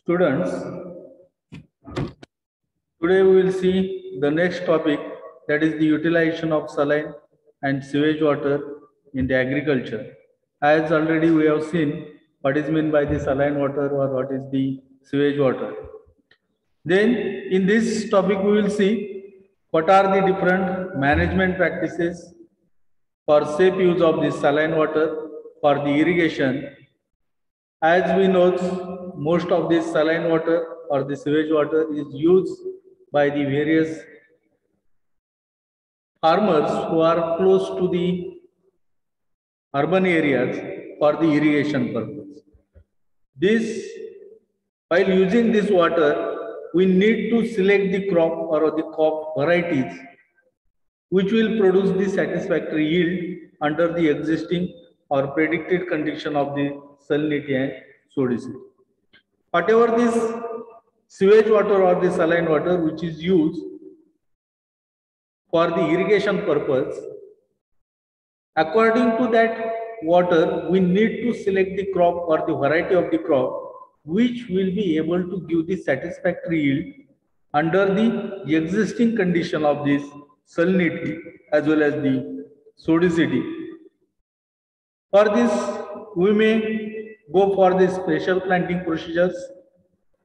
Students, today we will see the next topic, that is the utilization of saline and sewage water in the agriculture. As already we have seen what is meant by the saline water or what is the sewage water. Then in this topic we will see what are the different management practices for safe use of the saline water for the irrigation. As we know, most of this saline water or the sewage water is used by the various farmers who are close to the urban areas for the irrigation purpose. While using this water, we need to select the crop or the crop varieties which will produce the satisfactory yield under the existing or predicted condition of the salinity and sodicity. Whatever this sewage water or the saline water which is used for the irrigation purpose, according to that water, we need to select the crop or the variety of the crop which will be able to give the satisfactory yield under the existing condition of this salinity as well as the sodicity. For this, we may go for the special planting procedures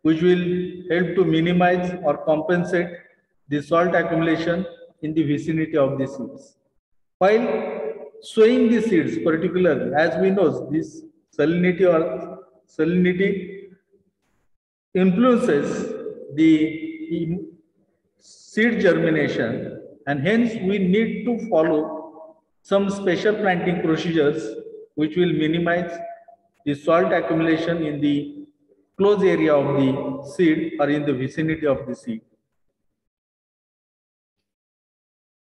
which will help to minimize or compensate the salt accumulation in the vicinity of the seeds. While sowing the seeds, particularly, as we know, this salinity influences the seed germination, and hence we need to follow some special planting procedures which will minimize the salt accumulation in the close area of the seed or in the vicinity of the seed.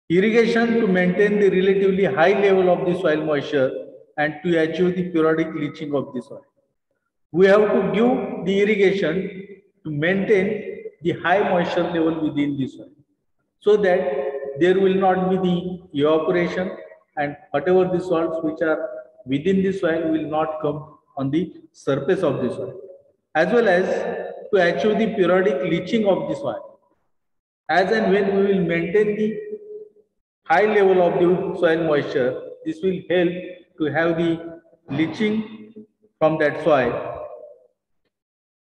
Irrigation to maintain the relatively high level of the soil moisture and to achieve the periodic leaching of the soil. We have to give the irrigation to maintain the high moisture level within the soil, so that there will not be the evaporation and whatever the salts which are within the soil will not come on the surface of the soil, as well as to achieve the periodic leaching of the soil. As and when we will maintain the high level of the soil moisture, this will help to have the leaching from that soil.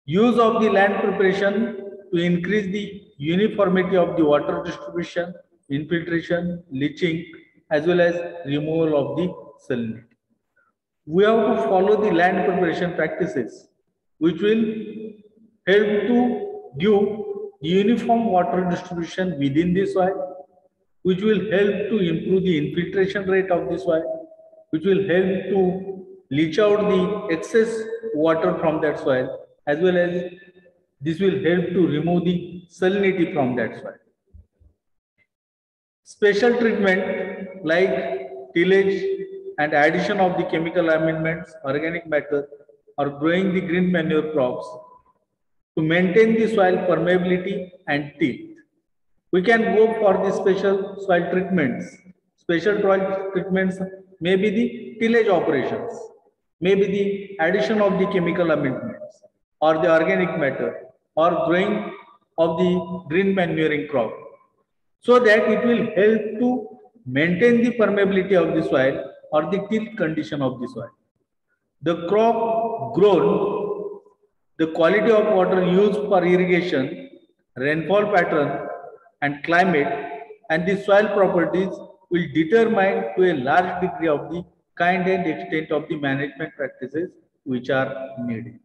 Use of the land preparation to increase the uniformity of the water distribution, infiltration, leaching, as well as removal of the salinity. We have to follow the land preparation practices, which will help to give uniform water distribution within the soil, which will help to improve the infiltration rate of the soil, which will help to leach out the excess water from that soil, as well as this will help to remove the salinity from that soil. Special treatment like tillage and addition of the chemical amendments, organic matter, or growing the green manure crops to maintain the soil permeability and teeth. We can go for the special soil treatments. Special soil treatments may be the tillage operations, may be the addition of the chemical amendments or the organic matter or growing of the green manuring crop, so that it will help to maintain the permeability of the soil or the till condition of the soil. The crop grown, the quality of water used for irrigation, rainfall pattern and climate and the soil properties will determine to a large degree of the kind and extent of the management practices which are needed.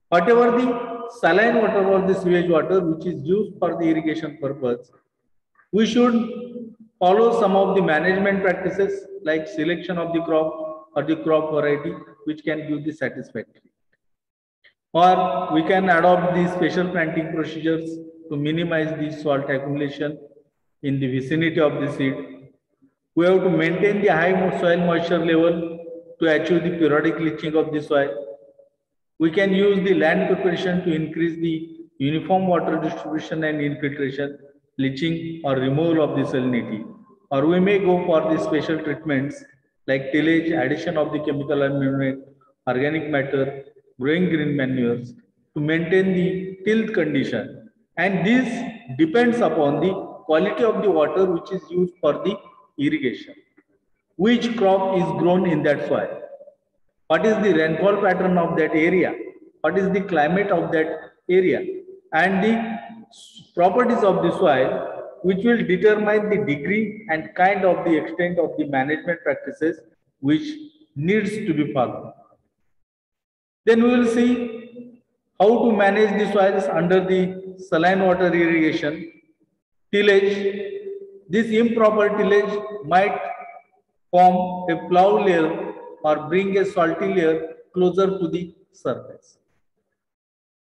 Whatever the saline water or the sewage water which is used for the irrigation purpose, we should follow some of the management practices like selection of the crop or the crop variety which can give the satisfactory. Or we can adopt the special planting procedures to minimize the salt accumulation in the vicinity of the seed. We have to maintain the high soil moisture level to achieve the periodic leaching of the soil. We can use the land preparation to increase the uniform water distribution and infiltration, leaching or removal of the salinity. Or we may go for the special treatments like tillage, addition of the chemical amendment, organic matter, growing green manures, to maintain the tilled condition, and this depends upon the quality of the water which is used for the irrigation. Which crop is grown in that soil? What is the rainfall pattern of that area? What is the climate of that area? And the properties of the soil, which will determine the degree and kind of the extent of the management practices which needs to be followed. Then we will see how to manage the soils under the saline water irrigation. Tillage. This improper tillage might form a plough layer or bring a salty layer closer to the surface.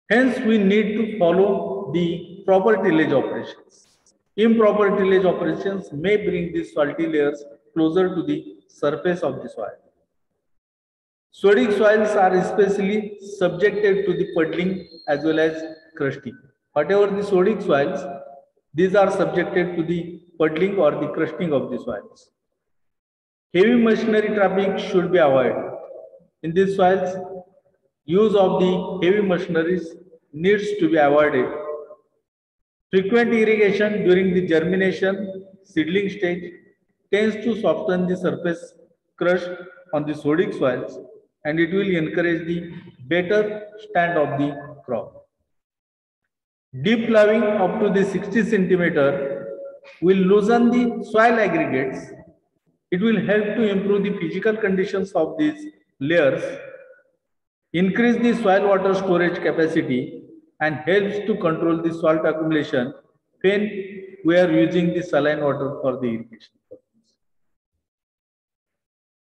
Hence, we need to follow the proper tillage operations. Improper tillage operations may bring these salty layers closer to the surface of the soil. Sodic soils are especially subjected to the puddling as well as crusting. Whatever the sodic soils, these are subjected to the puddling or the crusting of the soils. Heavy machinery traffic should be avoided. In these soils, use of the heavy machineries needs to be avoided. Frequent irrigation during the germination, seedling stage tends to soften the surface crust on the sodic soils, and it will encourage the better stand of the crop. Deep ploughing up to the 60 centimeter will loosen the soil aggregates. It will help to improve the physical conditions of these layers, increase the soil water storage capacity, and helps to control the salt accumulation when we are using the saline water for the irrigation purpose.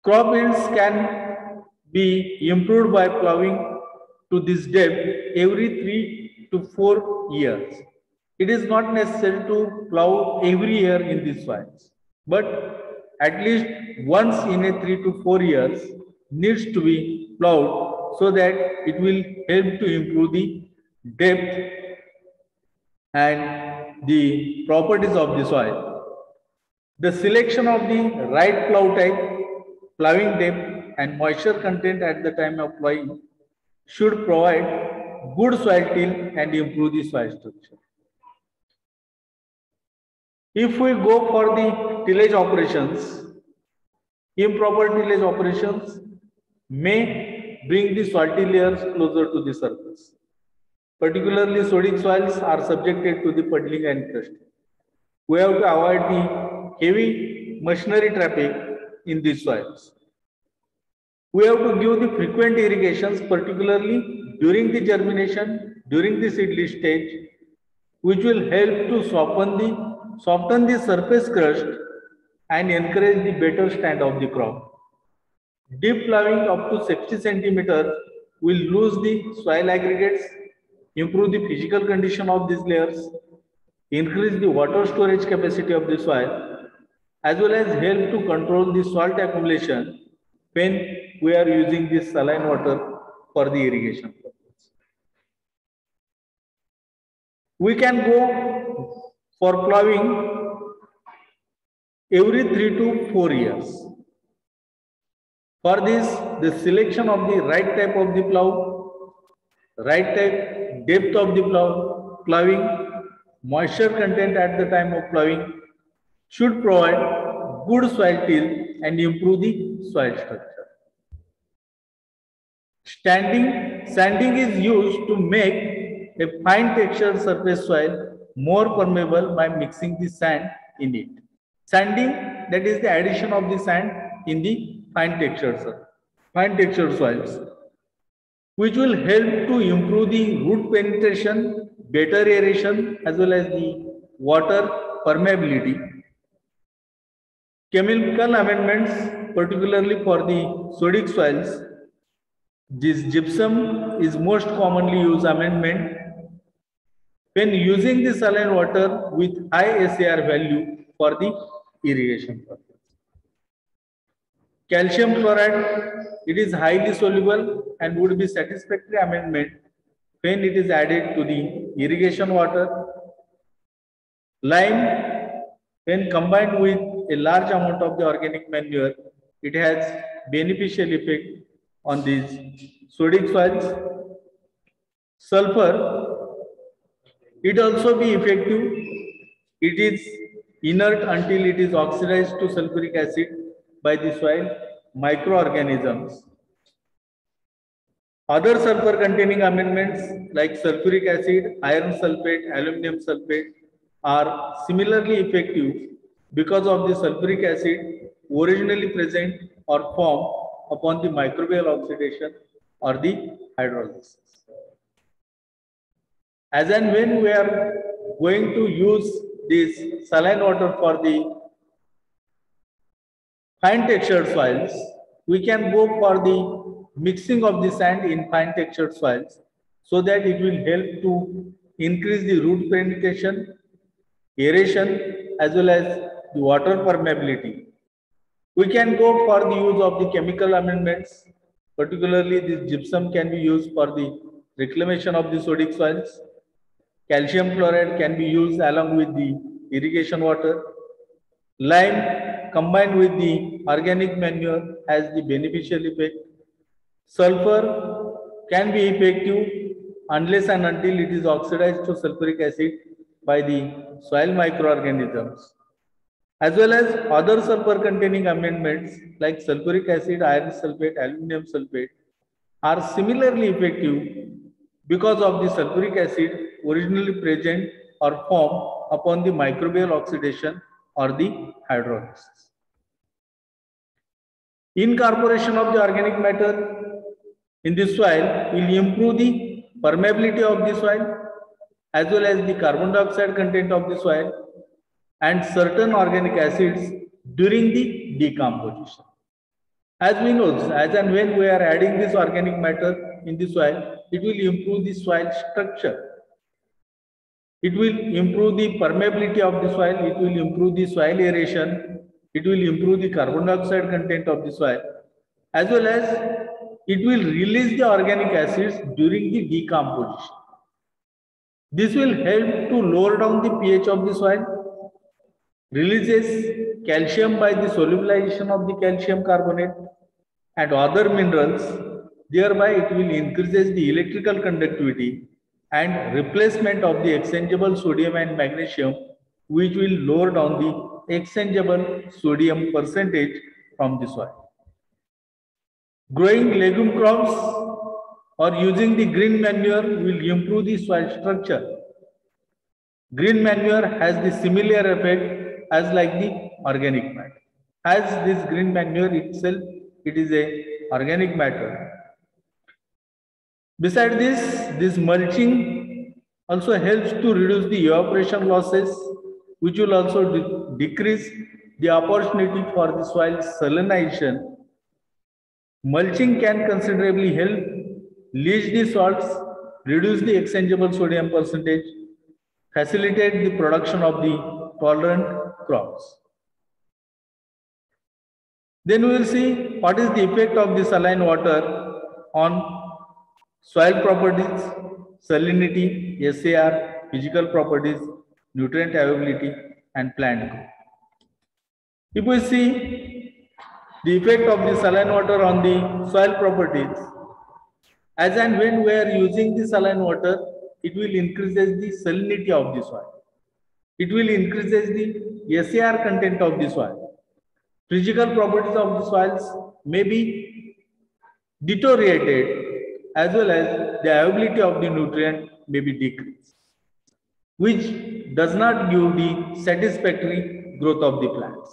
Crop yields can be improved by ploughing to this depth every 3 to 4 years. It is not necessary to plough every year in these soils, but at least once in a 3 to 4 years needs to be ploughed so that it will help to improve the depth and the properties of the soil. The selection of the right plough type, ploughing depth, and moisture content at the time of ploughing should provide good soil till and improve the soil structure. If we go for the tillage operations, improper tillage operations may bring the salty layers closer to the surface. Particularly sodic soils are subjected to the puddling and crusting. We have to avoid the heavy machinery traffic in these soils. We have to give the frequent irrigations, particularly during the germination, during the seedling stage, which will help to soften the surface crust and encourage the better stand of the crop. Deep ploughing up to 60 centimeters will lose the soil aggregates, improve the physical condition of these layers, increase the water storage capacity of the soil, as well as help to control the salt accumulation when we are using this saline water for the irrigation purpose. We can go for ploughing every 3 to 4 years. For this, the selection of the right type of the plough, right type, depth of the ploughing, moisture content at the time of ploughing should provide good soil till and improve the soil structure. Sanding is used to make a fine textured surface soil more permeable by mixing the sand in it. Sanding, that is the addition of the sand in the fine textured soils, which will help to improve the root penetration, better aeration, as well as the water permeability. Chemical amendments, particularly for the sodic soils, this gypsum is most commonly used amendment when using the saline water with high SAR value for the irrigation purpose. Calcium chloride, it is highly soluble and would be satisfactory amendment when it is added to the irrigation water. Lime, when combined with a large amount of the organic manure, it has beneficial effect on these sodic soils. Sulfur, it also be effective. It is inert until it is oxidized to sulfuric acid by the soil microorganisms. Other sulfur containing amendments like sulfuric acid, iron sulfate, aluminum sulfate are similarly effective because of the sulfuric acid originally present or formed upon the microbial oxidation or the hydrolysis. As and when we are going to use this saline water for the fine textured soils, we can go for the mixing of the sand in fine textured soils so that it will help to increase the root penetration, aeration, as well as the water permeability. We can go for the use of the chemical amendments, particularly the gypsum can be used for the reclamation of the sodic soils. Calcium chloride can be used along with the irrigation water. Lime combined with the organic manure has the beneficial effect. Sulfur can be effective unless and until it is oxidized to sulfuric acid by the soil microorganisms, as well as other sulfur containing amendments like sulfuric acid, iron sulfate, aluminum sulfate are similarly effective because of the sulfuric acid originally present or formed upon the microbial oxidation or the hydrolysis. Incorporation of the organic matter in the soil will improve the permeability of the soil as well as the carbon dioxide content of the soil and certain organic acids during the decomposition. As we know, as and when we are adding this organic matter in the soil, it will improve the soil structure. It will improve the permeability of the soil, it will improve the soil aeration, it will improve the carbon dioxide content of the soil, as well as it will release the organic acids during the decomposition. This will help to lower down the pH of the soil, releases calcium by the solubilization of the calcium carbonate and other minerals, thereby it will increases the electrical conductivity and replacement of the exchangeable sodium and magnesium, which will lower down the exchangeable sodium percentage from the soil. Growing legume crops or using the green manure will improve the soil structure. Green manure has the similar effect as like the organic matter. As this green manure itself, it is a organic matter. Besides this mulching also helps to reduce the evaporation losses, which will also decrease the opportunity for the soil salinization. Mulching can considerably help leach the salts, reduce the exchangeable sodium percentage, facilitate the production of the tolerant crops. Then we will see what is the effect of the saline water on soil properties, salinity, SAR, physical properties, nutrient availability, and plant growth. If we see the effect of the saline water on the soil properties, as and when we are using the saline water, it will increases the salinity of the soil. It will increases the SAR content of the soil. Physical properties of the soils may be deteriorated as well as the availability of the nutrient may be decreased, which does not give the satisfactory growth of the plants.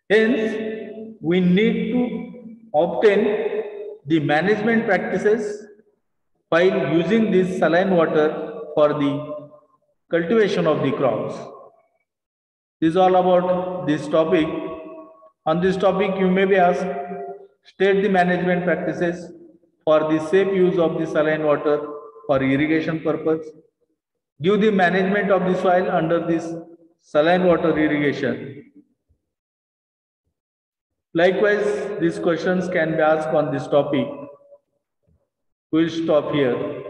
Hence, we need to obtain the management practices while using this saline water for the cultivation of the crops. This is all about this topic. On this topic, you may be asked, state the management practices for the safe use of the saline water for irrigation purpose. Give the management of the soil under this saline water irrigation. Likewise, these questions can be asked on this topic. We'll stop here.